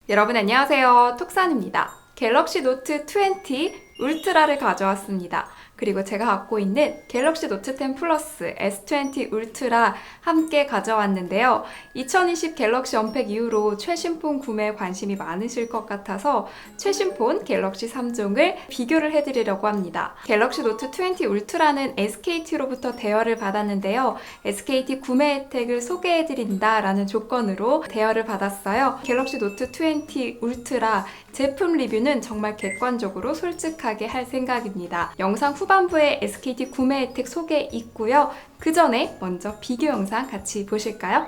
여러분 안녕하세요. 톡산입니다. 갤럭시 노트 20 울트라를 가져왔습니다. 그리고 제가 갖고 있는 갤럭시 노트 10 플러스 S20 울트라 함께 가져왔는데요. 2020 갤럭시 언팩 이후로 최신폰 구매에 관심이 많으실 것 같아서 최신폰 갤럭시 3종을 비교를 해드리려고 합니다. 갤럭시 노트 20 울트라는 SKT로부터 대여를 받았는데요. SKT 구매 혜택을 소개해드린다라는 조건으로 대여를 받았어요. 갤럭시 노트 20 울트라 제품 리뷰는 정말 객관적으로 솔직하게 할 생각입니다. 영상 후반부에 SKT 구매 혜택 소개 있고요. 그 전에 먼저 비교 영상 같이 보실까요?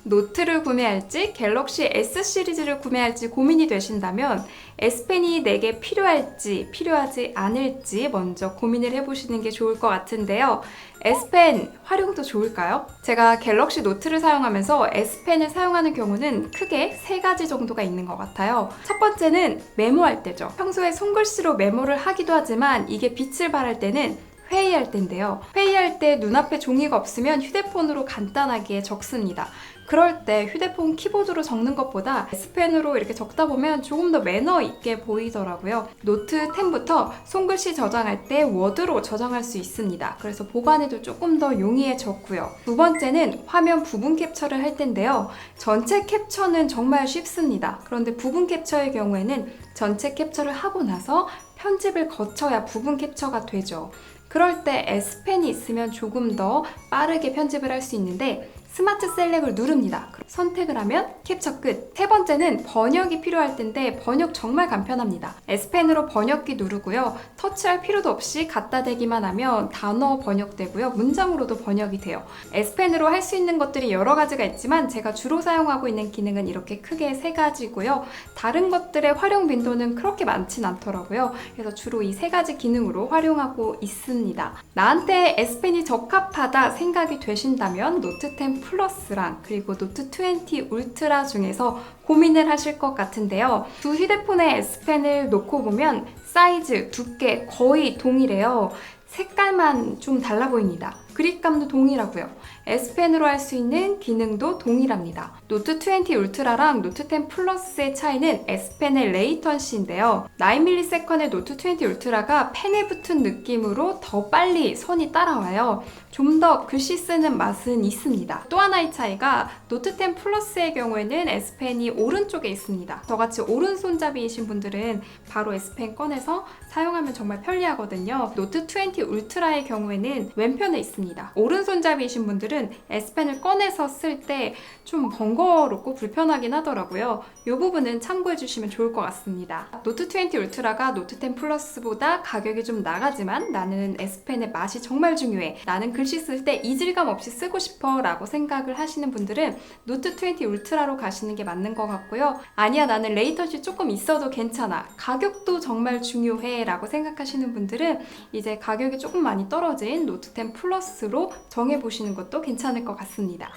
노트를 구매할지 갤럭시 S 시리즈를 구매할지 고민이 되신다면 S펜이 내게 필요할지 필요하지 않을지 먼저 고민을 해보시는 게 좋을 것 같은데요. S펜 활용도 좋을까요? 제가 갤럭시 노트를 사용하면서 S펜을 사용하는 경우는 크게 세 가지 정도가 있는 것 같아요. 첫 번째는 메모할 때죠. 평소에 손글씨로 메모를 하기도 하지만 이게 빛을 발할 때는 회의할 때인데요. 회의할 때 눈앞에 종이가 없으면 휴대폰으로 간단하게 적습니다. 그럴 때 휴대폰 키보드로 적는 것보다 S펜으로 이렇게 적다 보면 조금 더 매너 있게 보이더라고요. 노트 10부터 손글씨 저장할 때 워드로 저장할 수 있습니다. 그래서 보관에도 조금 더 용이해졌고요. 두 번째는 화면 부분 캡처를 할 텐데요. 전체 캡처는 정말 쉽습니다. 그런데 부분 캡처의 경우에는 전체 캡처를 하고 나서 편집을 거쳐야 부분 캡처가 되죠. 그럴 때 S펜이 있으면 조금 더 빠르게 편집을 할 수 있는데 스마트 셀렉을 누릅니다. 선택을 하면 캡처 끝. 세 번째는 번역이 필요할 텐데 번역 정말 간편합니다. S펜으로 번역기 누르고요. 터치할 필요도 없이 갖다 대기만 하면 단어 번역되고요. 문장으로도 번역이 돼요. S펜으로 할 수 있는 것들이 여러 가지가 있지만 제가 주로 사용하고 있는 기능은 이렇게 크게 세 가지고요. 다른 것들의 활용 빈도는 그렇게 많진 않더라고요. 그래서 주로 이 세 가지 기능으로 활용하고 있습니다. 나한테 S펜이 적합하다 생각이 되신다면 노트 10 플러스랑 그리고 노트 20 울트라 중에서 고민을 하실 것 같은데요. 두 휴대폰의 S펜을 놓고 보면 사이즈, 두께 거의 동일해요. 색깔만 좀 달라 보입니다. 그립감도 동일하고요. S펜으로 할 수 있는 기능도 동일합니다. 노트 20 울트라랑 노트 10 플러스의 차이는 S펜의 레이턴시인데요. 9ms 노트 20 울트라가 펜에 붙은 느낌으로 더 빨리 선이 따라와요. 좀 더 글씨 쓰는 맛은 있습니다. 또 하나의 차이가 노트 10 플러스의 경우에는 S펜이 오른쪽에 있습니다. 저같이 오른손잡이이신 분들은 바로 S펜 꺼내서 사용하면 정말 편리하거든요. 노트 20 울트라의 경우에는 왼편에 있습니다. 오른손잡이이신 분들은 S펜을 꺼내서 쓸 때 좀 번거롭고 불편하긴 하더라고요. 이 부분은 참고해 주시면 좋을 것 같습니다. 노트 20 울트라가 노트 10 플러스보다 가격이 좀 나가지만 나는 S펜의 맛이 정말 중요해. 나는 글씨 쓸 때 이질감 없이 쓰고 싶어 라고 생각을 하시는 분들은 노트 20 울트라로 가시는 게 맞는 것 같고요. 아니야 나는 레이턴시 조금 있어도 괜찮아. 가격도 정말 중요해 라고 생각하시는 분들은 이제 가격이 조금 많이 떨어진 노트 10 플러스로 정해보시는 것도 괜찮을 것 같습니다.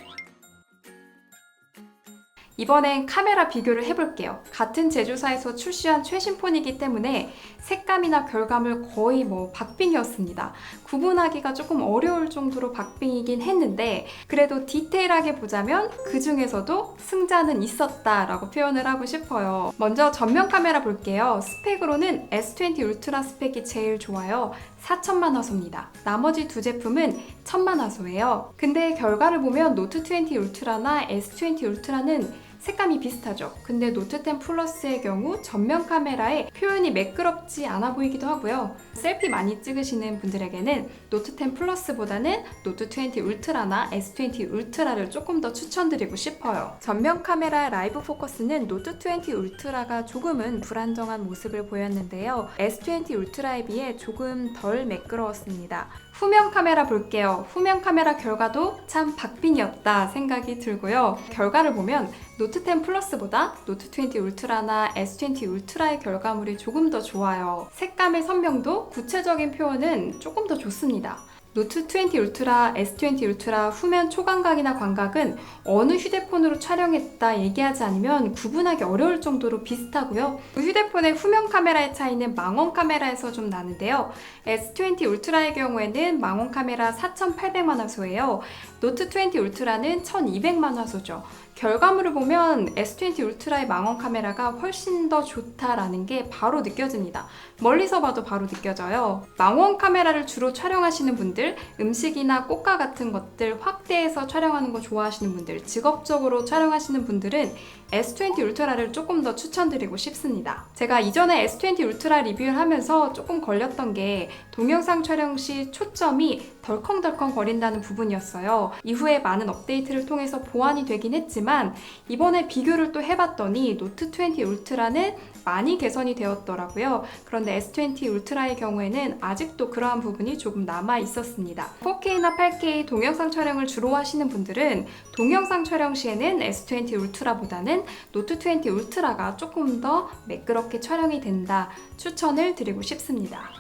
이번엔 카메라 비교를 해볼게요. 같은 제조사에서 출시한 최신폰이기 때문에 색감이나 결감을 거의 박빙이었습니다. 구분하기가 조금 어려울 정도로 박빙이긴 했는데 그래도 디테일하게 보자면 그 중에서도 승자는 있었다라고 표현을 하고 싶어요. 먼저 전면 카메라 볼게요. 스펙으로는 S20 울트라 스펙이 제일 좋아요. 4천만 화소입니다. 나머지 두 제품은 1000만 화소예요. 근데 결과를 보면 노트 20 울트라나 S20 울트라는 색감이 비슷하죠. 근데 노트 10 플러스의 경우 전면 카메라에 표현이 매끄럽지 않아 보이기도 하고요. 셀피 많이 찍으시는 분들에게는 노트 10 플러스보다는 노트 20 울트라나 S20 울트라를 조금 더 추천드리고 싶어요. 전면 카메라 라이브 포커스는 노트 20 울트라가 조금은 불안정한 모습을 보였는데요. S20 울트라에 비해 조금 덜 매끄러웠습니다. 후면 카메라 볼게요. 후면 카메라 결과도 참 박빙이었다 생각이 들고요. 결과를 보면 노트 10 플러스보다 노트 20 울트라나 S20 울트라의 결과물이 조금 더 좋아요. 색감의 선명도, 구체적인 표현은 조금 더 좋습니다. 노트 20 울트라, S20 울트라 후면 초광각이나 광각은 어느 휴대폰으로 촬영했다 얘기하지 않으면 구분하기 어려울 정도로 비슷하고요. 그 휴대폰의 후면 카메라의 차이는 망원 카메라에서 좀 나는데요. S20 울트라의 경우에는 망원 카메라 4800만 화소예요. 노트 20 울트라는 1200만 화소죠. 결과물을 보면 S20 울트라의 망원 카메라가 훨씬 더 좋다라는 게 바로 느껴집니다. 멀리서 봐도 바로 느껴져요. 망원 카메라를 주로 촬영하시는 분들, 음식이나 꽃가 같은 것들 확대해서 촬영하는 거 좋아하시는 분들, 직업적으로 촬영하시는 분들은 S20 울트라를 조금 더 추천드리고 싶습니다. 제가 이전에 S20 울트라 리뷰를 하면서 조금 걸렸던 게 동영상 촬영 시 초점이 덜컹덜컹 거린다는 부분이었어요. 이후에 많은 업데이트를 통해서 보완이 되긴 했지만 이번에 비교를 또 해봤더니 노트20 울트라는 많이 개선이 되었더라고요. 그런데 S20 울트라의 경우에는 아직도 그러한 부분이 조금 남아 있었습니다. 4K나 8K 동영상 촬영을 주로 하시는 분들은 동영상 촬영 시에는 S20 울트라보다는 노트20 울트라가 조금 더 매끄럽게 촬영이 된다 추천을 드리고 싶습니다.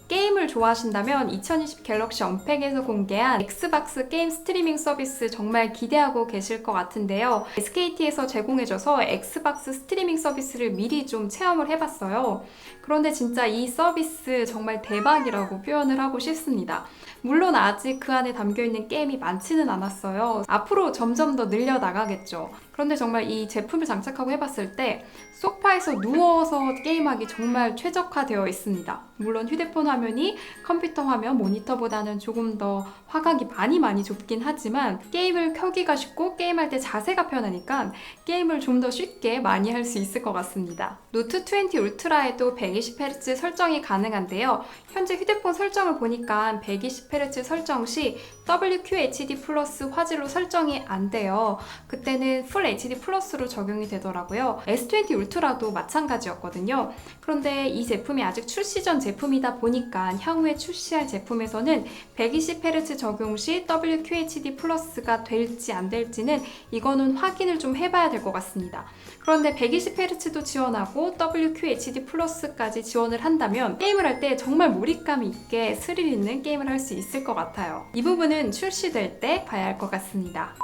게임을 좋아하신다면 2020 갤럭시 언팩에서 공개한 엑스박스 게임 스트리밍 서비스 정말 기대하고 계실 것 같은데요. SKT에서 제공해줘서 엑스박스 스트리밍 서비스를 미리 좀 체험을 해봤어요. 그런데 진짜 이 서비스 정말 대박이라고 표현을 하고 싶습니다. 물론 아직 그 안에 담겨있는 게임이 많지는 않았어요. 앞으로 점점 더 늘려나가겠죠. 그런데 정말 이 제품을 장착하고 해봤을 때 소파에서 누워서 게임하기 정말 최적화되어 있습니다. 물론 휴대폰 화면이 컴퓨터 화면, 모니터보다는 조금 더 화각이 많이 좁긴 하지만 게임을 켜기가 쉽고 게임할 때 자세가 편하니까 게임을 좀 더 쉽게 많이 할 수 있을 것 같습니다. 노트20 울트라에도 120Hz 설정이 가능한데요. 현재 휴대폰 설정을 보니까 120Hz 설정 시 WQHD 플러스 화질로 설정이 안 돼요. 그때는 풀 HD 플러스로 적용이 되더라고요. S20 울트라도 마찬가지였거든요. 그런데 이 제품이 아직 출시 전 제품이다 보니까 향후에 출시할 제품에서는 120Hz 적용 시 WQHD 플러스가 될지 안 될지는 이거는 확인을 좀 해봐야 될 것 같습니다. 그런데 120Hz도 지원하고 WQHD 플러스까지 지원을 한다면 게임을 할 때 정말 몰입감 있게 스릴 있는 게임을 할 수 있을 것 같아요. 이 부분은 출시될 때 봐야 할 것 같습니다.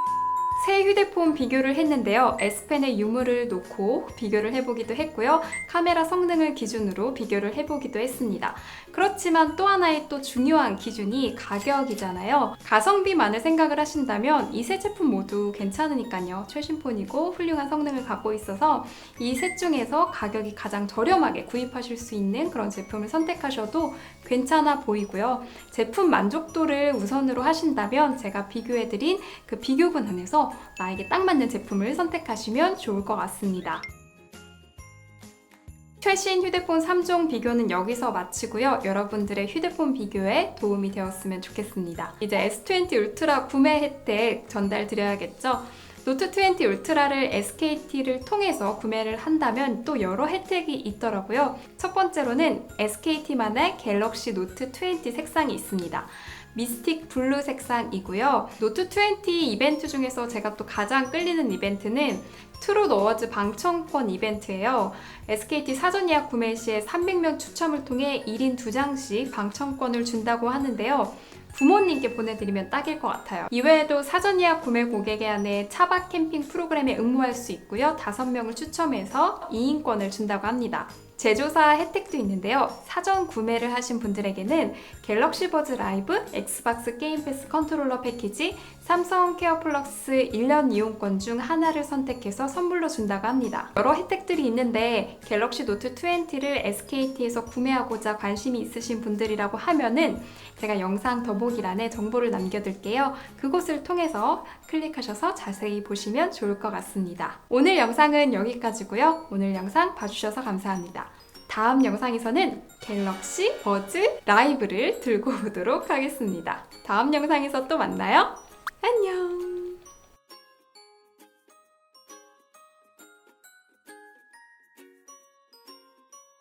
새 휴대폰 비교를 했는데요. S펜에 유무를 놓고 비교를 해보기도 했고요. 카메라 성능을 기준으로 비교를 해보기도 했습니다. 그렇지만 또 하나의 또 중요한 기준이 가격이잖아요. 가성비만을 생각을 하신다면 이 세 제품 모두 괜찮으니까요. 최신 폰이고 훌륭한 성능을 갖고 있어서 이 셋 중에서 가격이 가장 저렴하게 구입하실 수 있는 그런 제품을 선택하셔도 괜찮아 보이고요. 제품 만족도를 우선으로 하신다면 제가 비교해드린 그 비교분 안에서 나에게 딱 맞는 제품을 선택하시면 좋을 것 같습니다. 최신 휴대폰 3종 비교는 여기서 마치고요. 여러분들의 휴대폰 비교에 도움이 되었으면 좋겠습니다. 이제 S20 울트라 구매 혜택 전달 드려야겠죠? 노트20 울트라를 SKT를 통해서 구매를 한다면 또 여러 혜택이 있더라고요. 첫 번째로는 SKT만의 갤럭시 노트20 색상이 있습니다. 미스틱 블루 색상이고요. 노트20 이벤트 중에서 제가 또 가장 끌리는 이벤트는 트롯 어워즈 방청권 이벤트예요. SKT 사전 예약 구매 시에 300명 추첨을 통해 1인 2장씩 방청권을 준다고 하는데요. 부모님께 보내드리면 딱일 것 같아요. 이외에도 사전 예약 구매 고객에 한해 차박 캠핑 프로그램에 응모할 수 있고요. 5명을 추첨해서 2인권을 준다고 합니다. 제조사 혜택도 있는데요. 사전 구매를 하신 분들에게는 갤럭시 버즈 라이브, 엑스박스 게임 패스 컨트롤러 패키지, 삼성 케어 플러스 1년 이용권 중 하나를 선택해서 선물로 준다고 합니다. 여러 혜택들이 있는데 갤럭시 노트 20를 SKT에서 구매하고자 관심이 있으신 분들이라고 하면은 제가 영상 더보기란에 정보를 남겨둘게요. 그곳을 통해서 클릭하셔서 자세히 보시면 좋을 것 같습니다. 오늘 영상은 여기까지고요. 오늘 영상 봐주셔서 감사합니다. 다음 영상에서는 갤럭시 버즈 라이브를 들고 오도록 하겠습니다. 다음 영상에서 또 만나요. 안녕!